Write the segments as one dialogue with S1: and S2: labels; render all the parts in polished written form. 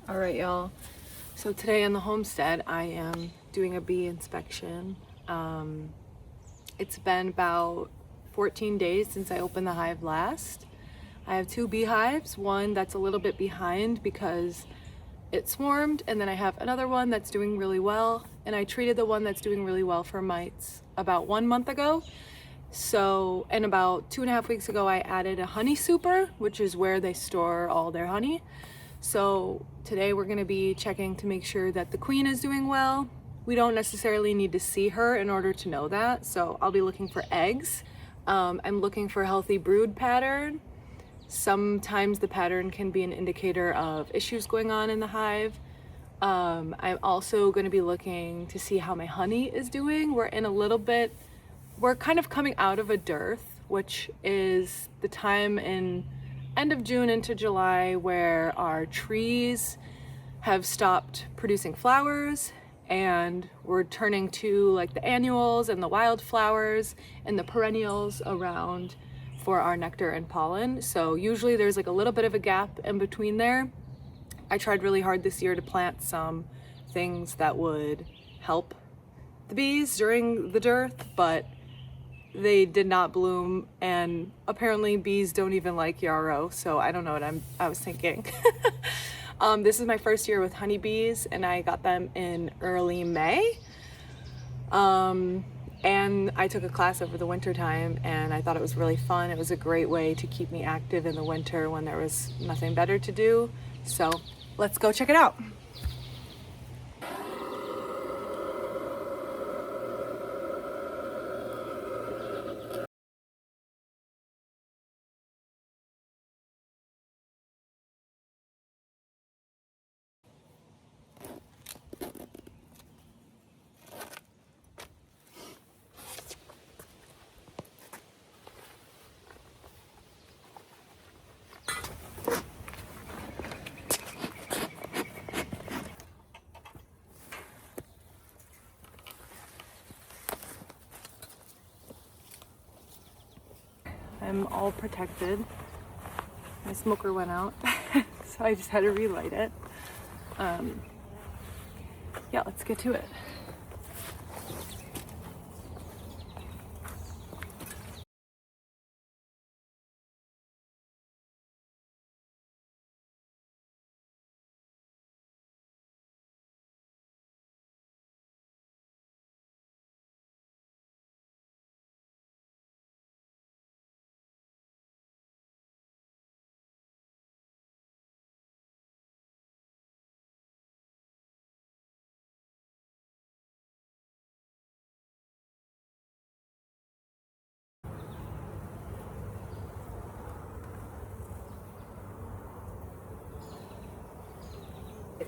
S1: All right, y'all. So today on the homestead, I am doing a bee inspection. It's been about 14 days since I opened the hive last. I have two beehives, one that's a little bit behind because it swarmed, and then I have another one that's doing really well, and I treated the one that's doing really well for mites about 1 month ago. So, and about 2.5 weeks ago, I added a honey super, which is where they store all their honey. So today we're going to be checking to make sure that the queen is doing well. We don't necessarily need to see her in order to know that. So I'll be looking for eggs. I'm looking for a healthy brood pattern. Sometimes the pattern can be an indicator of issues going on in the hive. I'm also going to be looking to see how my honey is doing. We're kind of coming out of a dearth, which is the time in end of June into July where our trees have stopped producing flowers and we're turning to like the annuals and the wildflowers and the perennials around for our nectar and pollen. So usually there's like a little bit of a gap in between there. I tried really hard this year to plant some things that would help the bees during the dearth, but they did not bloom, and apparently bees don't even like yarrow, so I don't know what I was thinking. This is my first year with honeybees, and I got them in early May. And I took a class over the winter time, and I thought it was really fun. It was a great way to keep me active in the winter when there was nothing better to do. So let's go check it out. I'm all protected. My smoker went out, so I just had to relight it. Yeah, let's get to it.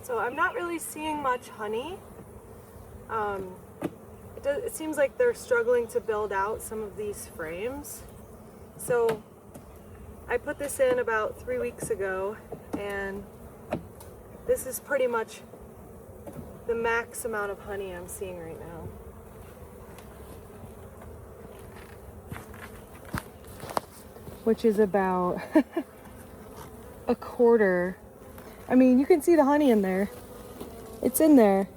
S1: So I'm not really seeing much honey. It seems like they're struggling to build out some of these frames. So I put this in about 3 weeks ago, and this is pretty much the max amount of honey I'm seeing right now. Which is about a quarter. I mean, you can see the honey in there. It's in there.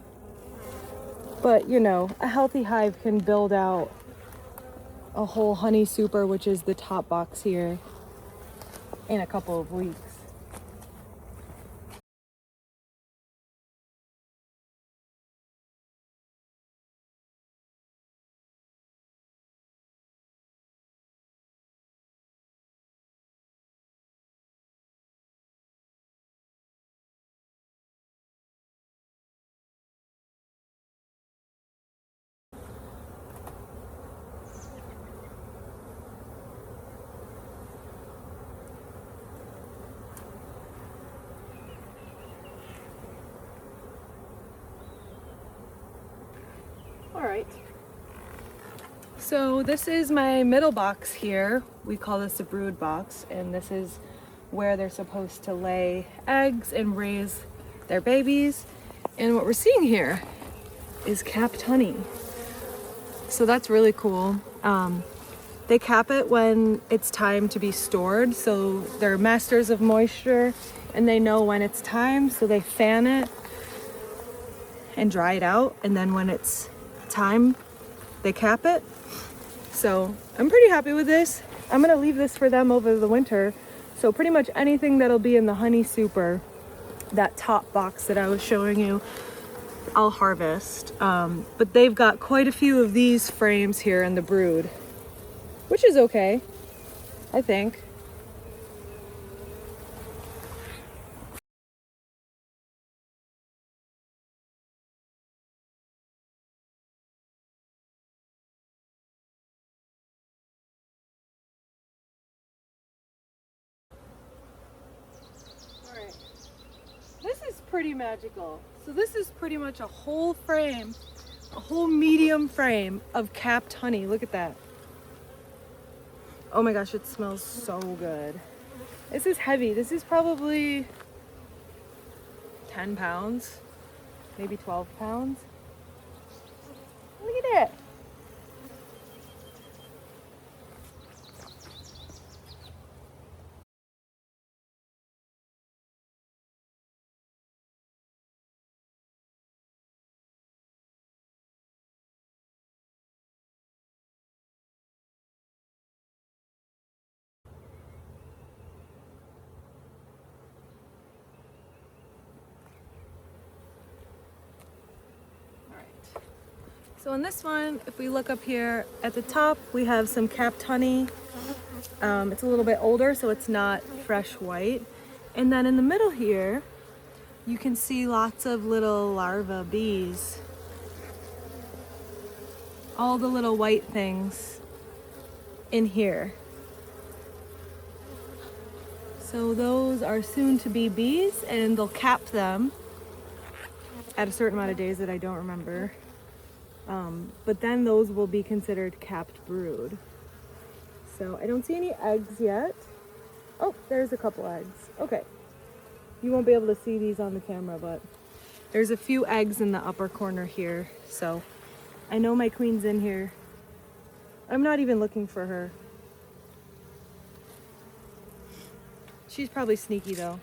S1: But, you know, a healthy hive can build out a whole honey super, which is the top box here, in a couple of weeks. All right. So this is my middle box here. We call this a brood box, and this is where they're supposed to lay eggs and raise their babies. And what we're seeing here is capped honey. So that's really cool. They cap it when it's time to be stored, so they're masters of moisture and they know when it's time, so they fan it and dry it out, and then when it's time, they cap it. So I'm pretty happy with this. I'm gonna leave this for them over the winter. So pretty much anything that'll be in the honey super, that top box that I was showing you, I'll harvest. But they've got quite a few of these frames here in the brood, which is okay, I think. All right, this is pretty magical. So this is pretty much a whole frame, a whole medium frame of capped honey. Look at that. Oh my gosh, it smells so good. This is heavy. This is probably 10 pounds, maybe 12 pounds. Look at it. So in this one, if we look up here at the top, we have some capped honey. It's a little bit older, so it's not fresh white. And then in the middle here, you can see lots of little larvae bees. All the little white things in here. So those are soon to be bees, and they'll cap them at a certain amount of days that I don't remember. But then those will be considered capped brood. So I don't see any eggs yet. Oh, there's a couple eggs. Okay. You won't be able to see these on the camera, but there's a few eggs in the upper corner here. So I know my queen's in here. I'm not even looking for her. She's probably sneaky though.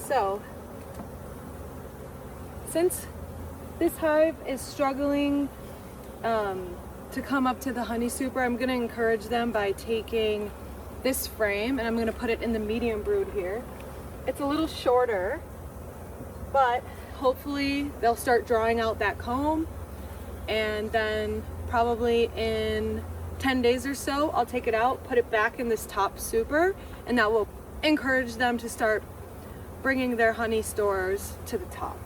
S1: So, since this hive is struggling to come up to the honey super, I'm going to encourage them by taking this frame and I'm going to put it in the medium brood here. It's a little shorter, but hopefully they'll start drawing out that comb, and then probably in 10 days or so, I'll take it out, put it back in this top super, and that will encourage them to start bringing their honey stores to the top.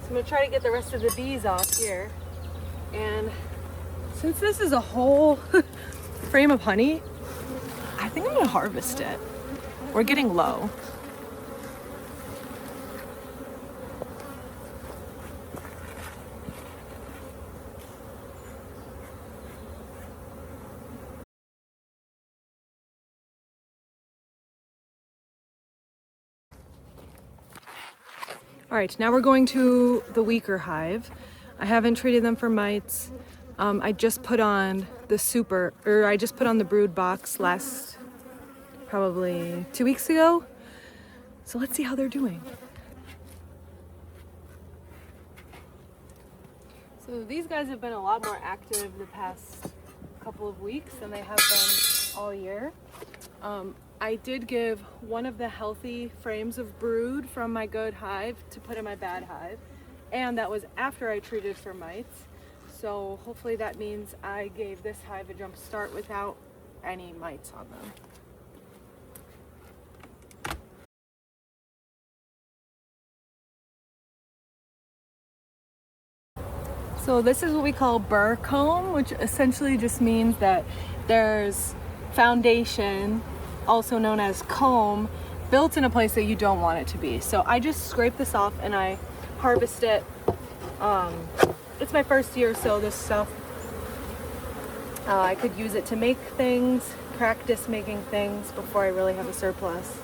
S1: So I'm gonna try to get the rest of the bees off here. And since this is a whole frame of honey, I think I'm gonna harvest it. We're getting low. All right, now we're going to the weaker hive. I haven't treated them for mites. I just put on the brood box probably 2 weeks ago. So let's see how they're doing. So these guys have been a lot more active the past couple of weeks than they have been all year. I did give one of the healthy frames of brood from my good hive to put in my bad hive, and that was after I treated for mites. So hopefully that means I gave this hive a jump start without any mites on them. So this is what we call burr comb, which essentially just means that there's foundation, also known as comb, built in a place that you don't want it to be. So I just scrape this off and I harvest it. It's my first year, so this stuff, I could use it to make things, practice making things before I really have a surplus.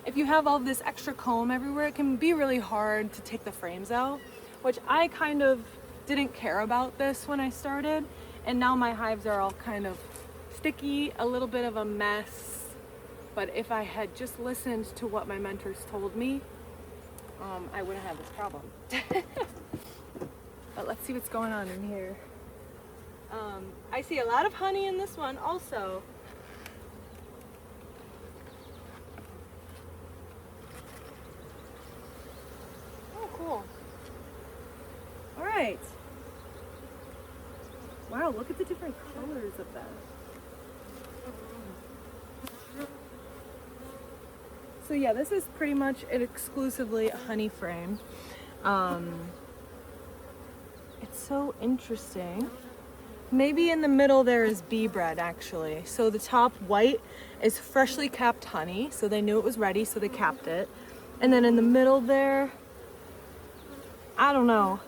S1: If you have all this extra comb everywhere, it can be really hard to take the frames out, which I kind of didn't care about this when I started, and now my hives are all kind of sticky, a little bit of a mess. But if I had just listened to what my mentors told me, I wouldn't have this problem. But let's see what's going on in here. I see a lot of honey in this one also. Oh, cool. All right. Wow, look at the different colors of that. So yeah, this is pretty much exclusively a honey frame. It's so interesting. Maybe in the middle there is bee bread actually. So the top white is freshly capped honey. So they knew it was ready, so they capped it. And then in the middle there, I don't know.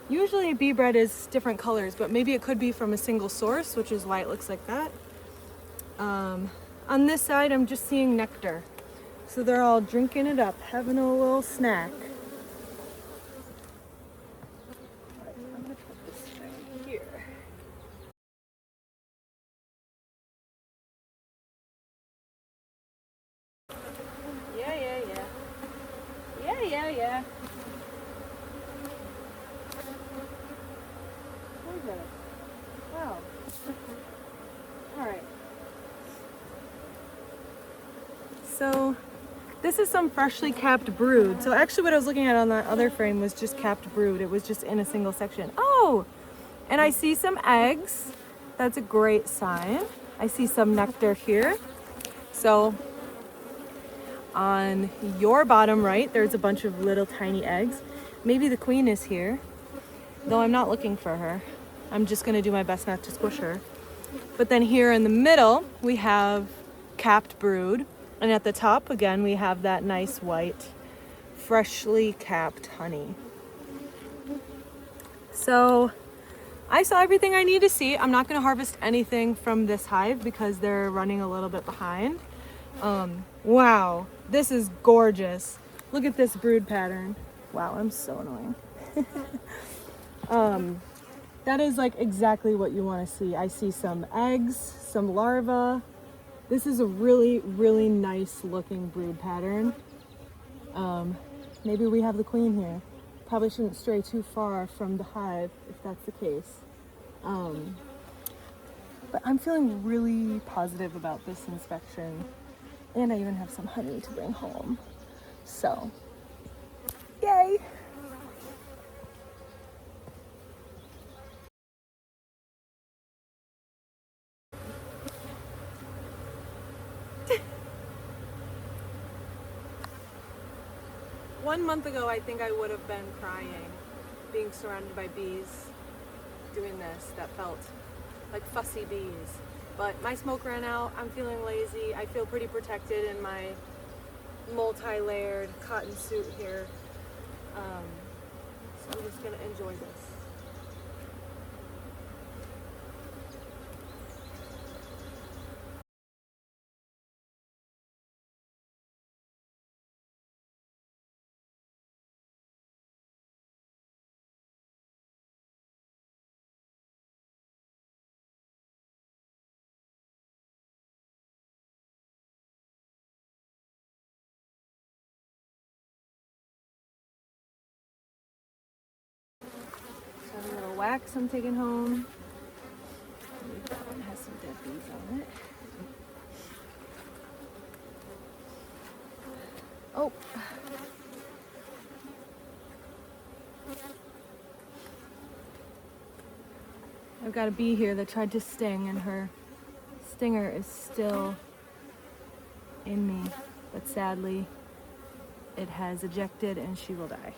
S1: Usually bee bread is different colors, but maybe it could be from a single source, which is why it looks like that. On this side, I'm just seeing nectar. So they're all drinking it up, having a little snack. I'm gonna put this thing here. Yeah. What is that? Wow. All right. So this is some freshly capped brood. So actually what I was looking at on that other frame was just capped brood. It was just in a single section. Oh, and I see some eggs. That's a great sign. I see some nectar here. So on your bottom right, there's a bunch of little tiny eggs. Maybe the queen is here, though I'm not looking for her. I'm just gonna do my best not to squish her. But then here in the middle, we have capped brood. And at the top, again, we have that nice white, freshly capped honey. So I saw everything I need to see. I'm not gonna harvest anything from this hive because they're running a little bit behind. Wow, this is gorgeous. Look at this brood pattern. Wow, I'm so annoying. That is like exactly what you wanna see. I see some eggs, some larvae. This is a really, really nice looking brood pattern. Maybe we have the queen here. Probably shouldn't stray too far from the hive if that's the case. But I'm feeling really positive about this inspection. And I even have some honey to bring home. So, yay! One month ago, I think I would have been crying, being surrounded by bees. doing this that felt like fussy bees. But my smoke ran out. I'm feeling lazy. I feel pretty protected in my multi-layered cotton suit here. So I'm just gonna enjoy this. So a little wax I'm taking home. That one has some dead bees on it. Oh. I've got a bee here that tried to sting, and her stinger is still in me, but sadly it has ejected and she will die.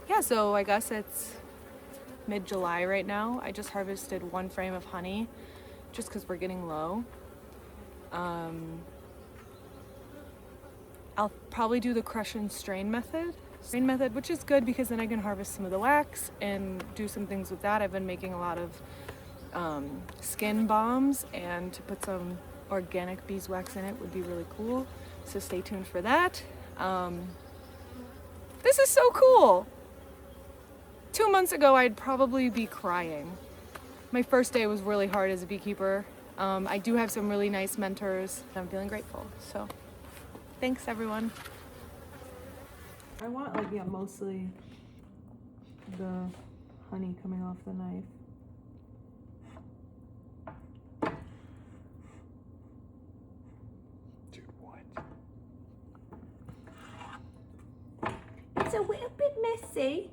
S1: Yeah, so I guess it's mid-July right now. I just harvested 1 frame of honey just because we're getting low. I'll probably do the crush and strain method, which is good because then I can harvest some of the wax and do some things with that. I've been making a lot of skin balms, and to put some organic beeswax in it would be really cool. So stay tuned for that. This is so cool. 2 months ago, I'd probably be crying. My first day was really hard as a beekeeper. I do have some really nice mentors. I'm feeling grateful. So thanks, everyone. I want mostly the honey coming off the knife.
S2: Dude, what?
S1: It's a little bit messy.